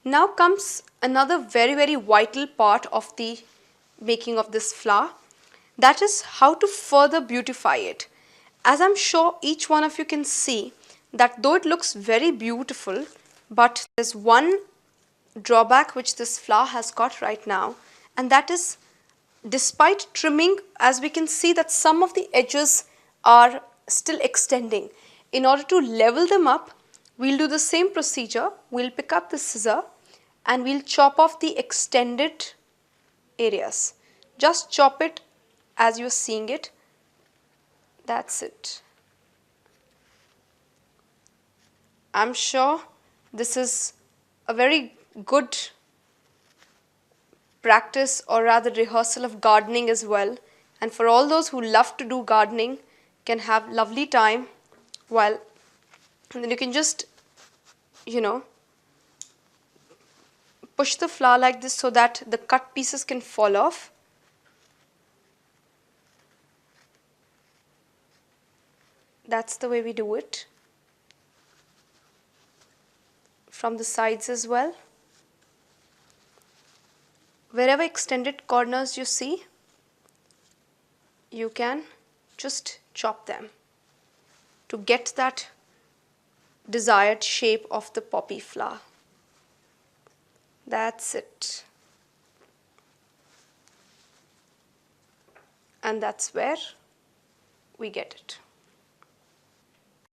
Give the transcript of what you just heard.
Now comes another very vital part of the making of this flower, that is how to further beautify it. As I'm sure each one of you can see that though it looks very beautiful, but there's one drawback which this flower has got right now, and that is, despite trimming, as we can see that some of the edges are still extending. In order to level them up, we'll do the same procedure. We'll pick up the scissor and we'll chop off the extended areas. Just chop it as you're seeing it. That's it. I'm sure this is a very good practice, or rather rehearsal, of gardening as well, and for all those who love to do gardening can have lovely time while, and then you can just push the flower like this so that the cut pieces can fall off. That's the way we do it. From the sides as well. Wherever extended corners you see, you can just chop them to get that desired shape of the poppy flower. That's it. And that's where we get it.